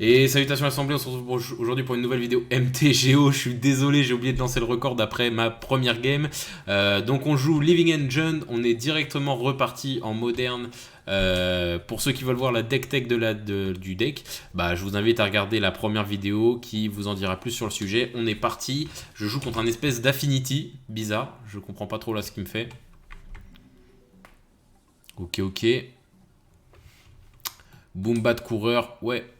Et salutations l'Assemblée, on se retrouve aujourd'hui pour une nouvelle vidéo MTGO. Je suis désolé, j'ai oublié de lancer le record après ma première game. Donc on joue Living Engine, on est directement reparti en moderne. Pour ceux qui veulent voir la deck tech du deck, bah, je vous invite à regarder la première vidéo qui vous en dira plus sur le sujet. On est parti, je joue contre un espèce d'Affinity, bizarre, je comprends pas trop là ce qu'il me fait. Ok. Boombat coureur, ouais.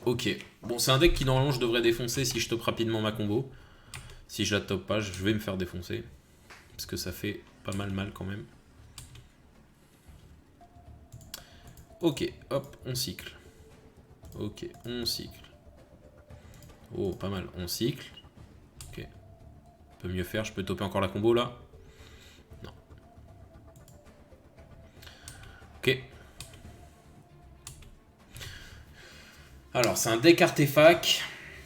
Ok. Bon, c'est un deck qui normalement je devrais défoncer si je top rapidement ma combo. Si je la top pas, je vais me faire défoncer. Parce que ça fait pas mal quand même. Ok, hop, on cycle. Ok, on cycle. Oh, pas mal, on cycle. Ok. On peut mieux faire, je peux topper encore la combo là. Non. Ok. Alors, c'est un deck artefact.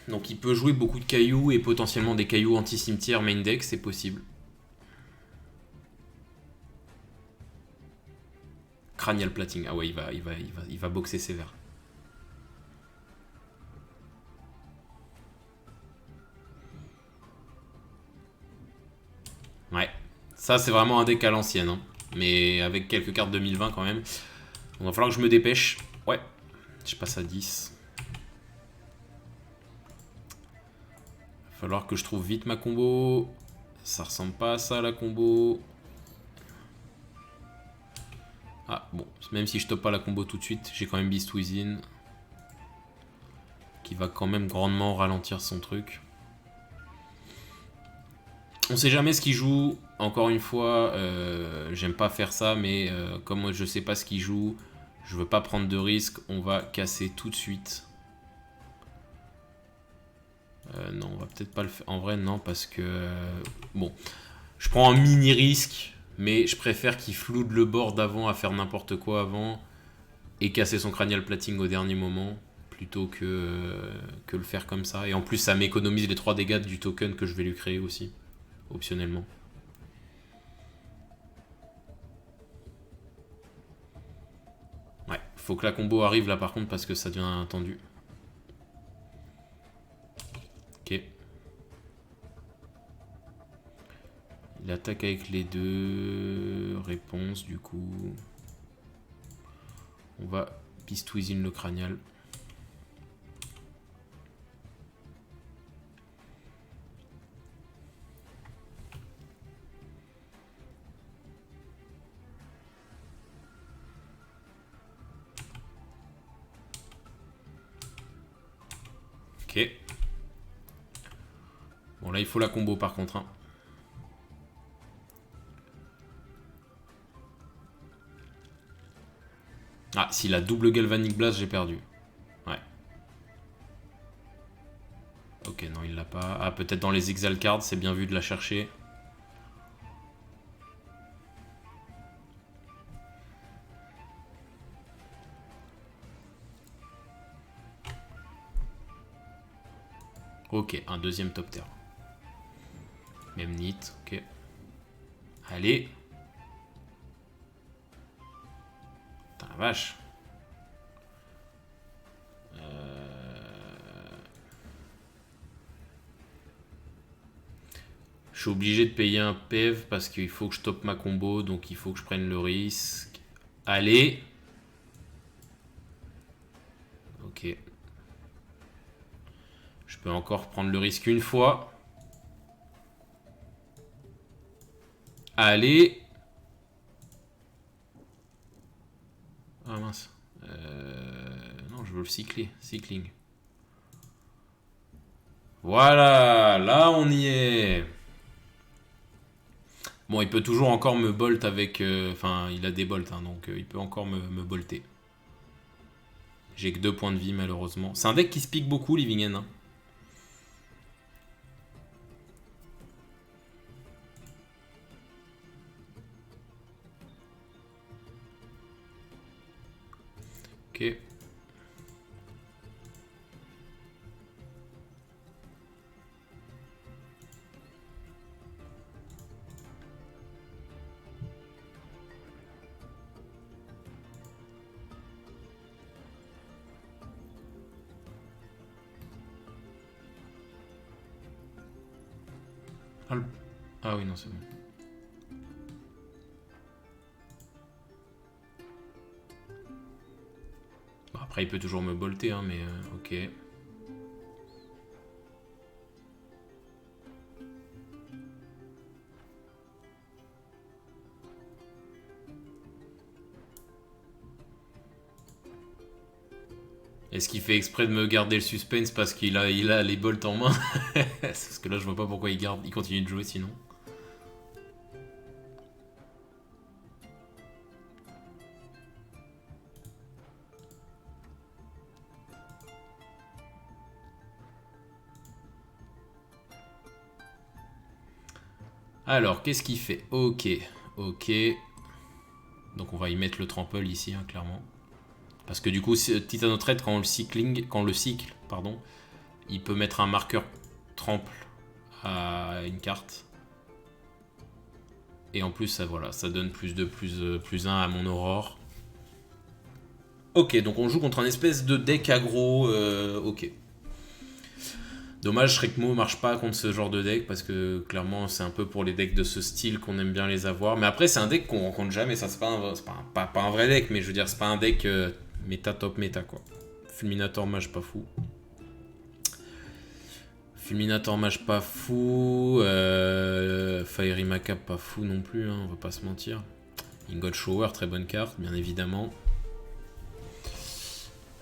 Donc, il peut jouer beaucoup de cailloux et potentiellement des cailloux anti-cimetière main deck, c'est possible. Cranial plating. Ah ouais, il va boxer sévère. Ouais. Ça, c'est vraiment un deck à l'ancienne. Hein. Mais avec quelques cartes 2020 quand même. Il va falloir que je me dépêche. Ouais. Je passe à 10. Il va falloir que je trouve vite ma combo. Ça ressemble pas à ça la combo. Ah bon, même si je top pas la combo tout de suite, j'ai quand même Beast Within. Qui va quand même grandement ralentir son truc. On sait jamais ce qu'il joue. Encore une fois, j'aime pas faire ça, mais comme je sais pas ce qu'il joue, je veux pas prendre de risques. On va casser tout de suite. Non, on va peut-être pas le faire. En vrai, non, parce que... bon, je prends un mini risque, mais je préfère qu'il floute le board avant à faire n'importe quoi avant et casser son cranial plating au dernier moment plutôt que le faire comme ça. Et en plus, ça m'économise les 3 dégâts du token que je vais lui créer aussi, optionnellement. Ouais, faut que la combo arrive là par contre parce que ça devient tendu. Ok. Il attaque avec les deux réponses du coup. On va Beast Within le cranial. Ok. Bon là il faut la combo par contre. Hein. Ah, s'il a double Galvanic Blast, j'ai perdu. Ouais. Ok, non, il l'a pas. Ah, peut-être dans les Exile Cards, c'est bien vu de la chercher. Ok, un deuxième top terre. Même nit, ok. Allez. Putain, la vache. Je suis obligé de payer un PEV parce qu'il faut que je top ma combo, donc il faut que je prenne le risque. Allez. Ok. Je peux encore prendre le risque une fois. Allez. Ah mince. Non, je veux le cycler. Cycling. Voilà. Là, on y est. Bon, il peut toujours encore me bolt avec... Enfin, il a des bolts, hein, donc il peut encore me bolter. J'ai que 2 points de vie, malheureusement. C'est un deck qui se pique beaucoup, Living End. Hein. Ok. Ah, ah oui, non, c'est bon. Bon, après, il peut toujours me bolter, hein, mais ok. Est-ce qu'il fait exprès de me garder le suspense parce qu'il a les bolts en main? Parce que là, je vois pas pourquoi il continue de jouer sinon. Alors, qu'est-ce qu'il fait? Ok, ok. Donc on va y mettre le trample ici, hein, clairement. Parce que du coup, Titanothread, quand le cycle, pardon, il peut mettre un marqueur trample à une carte. Et en plus, ça, voilà, ça donne plus 1 à mon aurore. Ok, donc on joue contre un espèce de deck aggro. Ok. Dommage, Shrekmo marche pas contre ce genre de deck parce que clairement c'est un peu pour les decks de ce style qu'on aime bien les avoir. Mais après c'est un deck qu'on rencontre jamais, ça c'est pas un vrai deck, mais je veux dire c'est pas un deck méta top méta quoi. Fulminator mage pas fou. Fulminator mage pas fou. Fiery Macab pas fou non plus, hein, on va pas se mentir. Ingot Shower, très bonne carte, bien évidemment.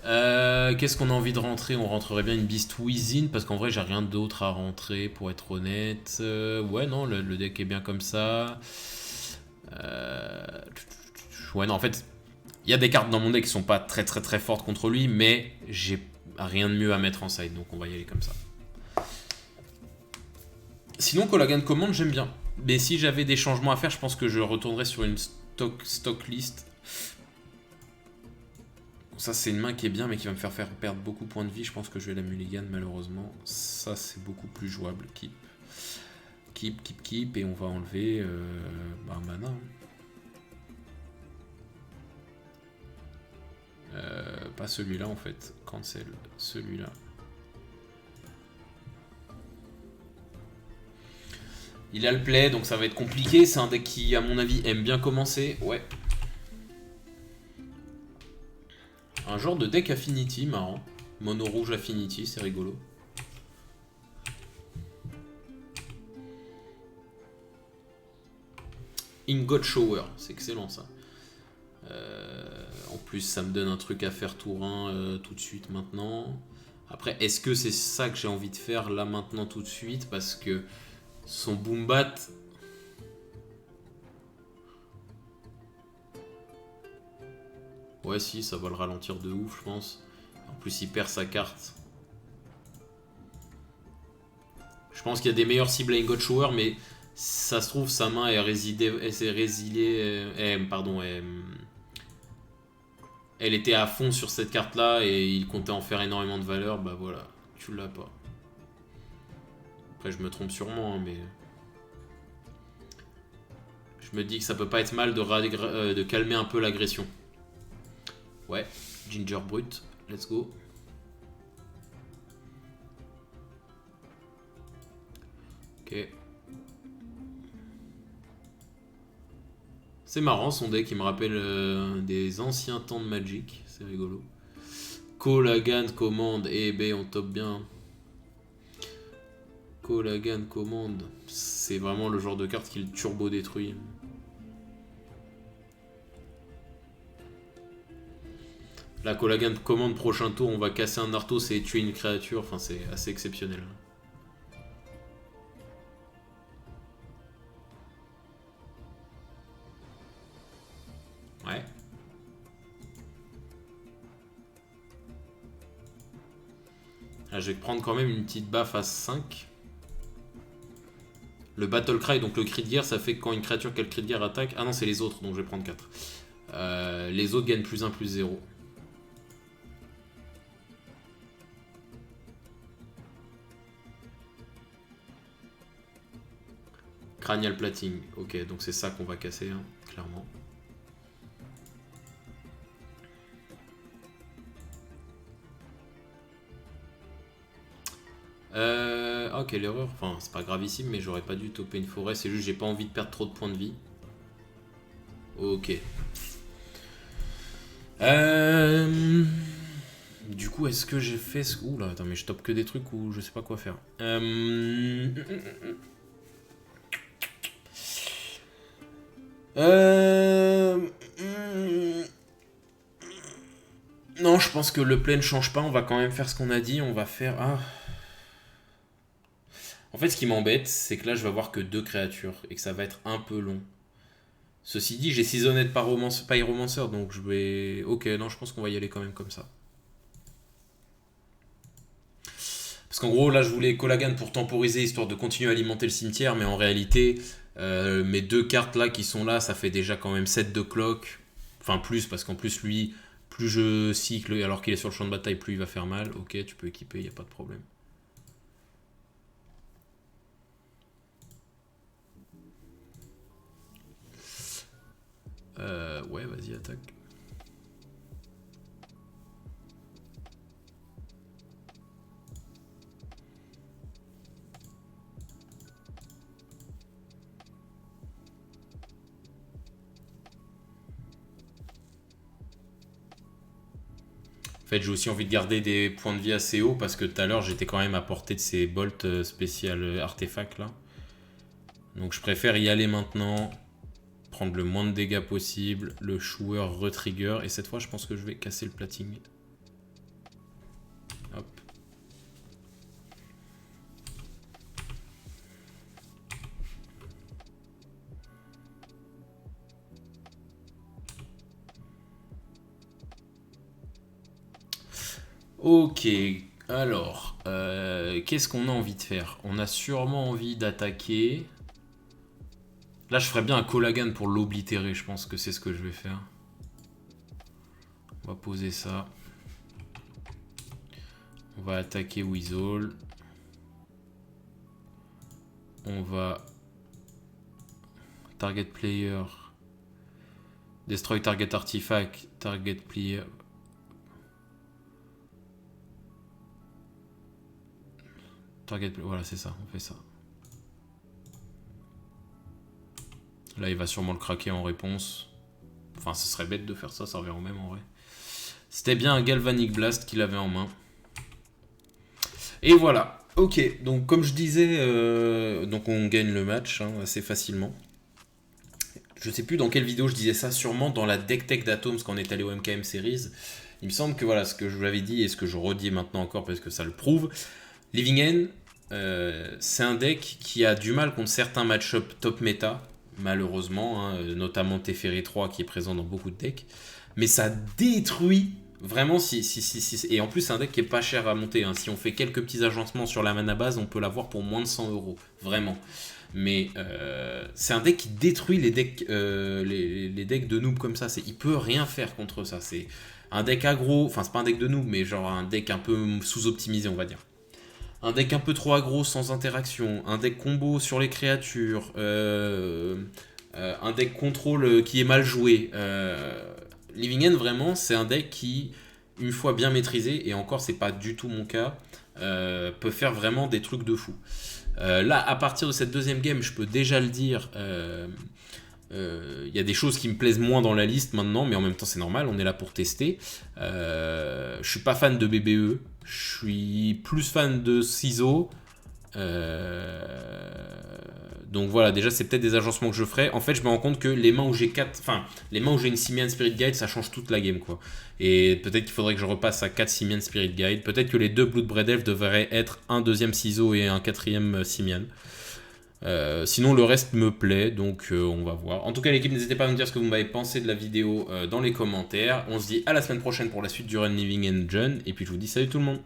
Qu'est-ce qu'on a envie de rentrer? On rentrerait bien une Beast Within parce qu'en vrai j'ai rien d'autre à rentrer pour être honnête. Ouais non le deck est bien comme ça. Ouais non en fait il y a des cartes dans mon deck qui sont pas très fortes contre lui mais j'ai rien de mieux à mettre en side donc on va y aller comme ça. Sinon Colagan Command j'aime bien. Mais si j'avais des changements à faire je pense que je retournerais sur une stock list. Ça c'est une main qui est bien mais qui va me faire perdre beaucoup de points de vie. Je pense que je vais la mulligan malheureusement. Ça c'est beaucoup plus jouable. Keep. Et on va enlever un mana. Pas celui-là en fait. Cancel celui-là. Il a le play donc ça va être compliqué. C'est un deck qui à mon avis aime bien commencer. Ouais. Un genre de deck Affinity, marrant. Mono rouge Affinity, c'est rigolo. Ingot Shower, c'est excellent ça. En plus, ça me donne un truc à faire tour 1 tout de suite maintenant. Après, est-ce que c'est ça que j'ai envie de faire là maintenant tout de suite? Parce que son Boombat... Ouais, si, ça va le ralentir de ouf, je pense. En plus, il perd sa carte. Je pense qu'il y a des meilleures cibles à Ingot Shower, mais ça se trouve, sa main est résiliée. Pardon, elle était à fond sur cette carte-là et il comptait en faire énormément de valeur. Bah voilà, tu l'as pas. Après, je me trompe sûrement, hein, mais. Je me dis que ça peut pas être mal de calmer un peu l'agression. Ouais, Ginger Brut, let's go. Ok. C'est marrant son deck, il me rappelle des anciens temps de Magic, c'est rigolo. Colagan commande, et B on top bien. Colagan commande, c'est vraiment le genre de carte qui le turbo détruit. La Colagan commande prochain tour, on va casser un Arthos et tuer une créature, enfin c'est assez exceptionnel. Ouais. Ah, je vais prendre quand même une petite baffe à 5. Le Battle Cry, donc le crit de guerre, ça fait que quand une créature qui a le crit de guerre attaque... Ah non, c'est les autres, donc je vais prendre 4. Les autres gagnent plus 1, plus 0. Cranial Plating. Ok, donc c'est ça qu'on va casser, hein, clairement. Ah, quelle erreur. Enfin, c'est pas gravissime, mais j'aurais pas dû toper une forêt. C'est juste j'ai pas envie de perdre trop de points de vie. Ok. Du coup, est-ce que j'ai fait... Ouh là, attends, mais je tope que des trucs où je sais pas quoi faire. Non, je pense que le play ne change pas. On va quand même faire ce qu'on a dit. On va faire... Ah. En fait, ce qui m'embête, c'est que là, je vais avoir que 2 créatures et que ça va être un peu long. Ceci dit, j'ai Seasoned Pyromancer, donc je vais... Ok, non, je pense qu'on va y aller quand même comme ça. Parce qu'en gros, là, je voulais Colagan pour temporiser, histoire de continuer à alimenter le cimetière, mais en réalité, mes 2 cartes là qui sont là, ça fait déjà quand même 7 de clock. Enfin, plus, parce qu'en plus, lui, plus je cycle, alors qu'il est sur le champ de bataille, plus il va faire mal. Ok, tu peux équiper, il n'y a pas de problème. Ouais, vas-y, attaque. En fait, j'ai aussi envie de garder des points de vie assez hauts parce que tout à l'heure, j'étais quand même à portée de ces bolts spécial artefacts là. Donc je préfère y aller maintenant, prendre le moins de dégâts possible, le Shower retrigger, et cette fois je pense que je vais casser le plating. Hop. Ok, alors, qu'est-ce qu'on a envie de faire? On a sûrement envie d'attaquer... Là, je ferais bien un Colagan pour l'oblitérer, je pense que c'est ce que je vais faire. On va poser ça. On va attaquer Weasel. On va... Target player. Destroy target artifact. Target player. Target... Voilà, c'est ça, on fait ça. Là, il va sûrement le craquer en réponse. Enfin, ce serait bête de faire ça, ça revient au même en vrai. C'était bien un Galvanic Blast qu'il avait en main. Et voilà. Ok, donc comme je disais, donc on gagne le match hein, assez facilement. Je sais plus dans quelle vidéo je disais ça, sûrement dans la deck tech d'Atoms quand on est allé au MKM Series. Il me semble que voilà, ce que je vous l'avais dit et ce que je redis maintenant encore parce que ça le prouve. Living End, c'est un deck qui a du mal contre certains match-up top méta. Malheureusement, hein, notamment Teferi 3 qui est présent dans beaucoup de decks. Mais ça détruit vraiment et en plus c'est un deck qui est pas cher à monter. Hein. Si on fait quelques petits agencements sur la mana base, on peut l'avoir pour moins de 100 €. Vraiment. Mais c'est un deck qui détruit les decks, les decks de noob comme ça. Il peut rien faire contre ça. C'est un deck aggro, enfin c'est pas un deck de noob, mais genre un deck un peu sous-optimisé on va dire. Un deck un peu trop aggro sans interaction, un deck combo sur les créatures, un deck contrôle qui est mal joué. Living End, vraiment, c'est un deck qui, une fois bien maîtrisé, et encore, c'est pas du tout mon cas, peut faire vraiment des trucs de fou. Là, à partir de cette deuxième game, je peux déjà le dire, y a des choses qui me plaisent moins dans la liste maintenant, mais en même temps, c'est normal, on est là pour tester. Je suis pas fan de BBE. Je suis plus fan de ciseaux. Donc voilà, déjà c'est peut-être des agencements que je ferai. En fait, je me rends compte que les mains où j'ai les mains où j'ai une Simian Spirit Guide, ça change toute la game quoi. Et peut-être qu'il faudrait que je repasse à 4 Simian Spirit Guide. Peut-être que les 2 Bloodbraid Elf devraient être un deuxième ciseau et un quatrième Simian. Sinon le reste me plaît, donc on va voir. En tout cas l'équipe, n'hésitez pas à me dire ce que vous m'avez pensé de la vidéo dans les commentaires. On se dit à la semaine prochaine pour la suite du Run Living and John. Et puis je vous dis salut tout le monde.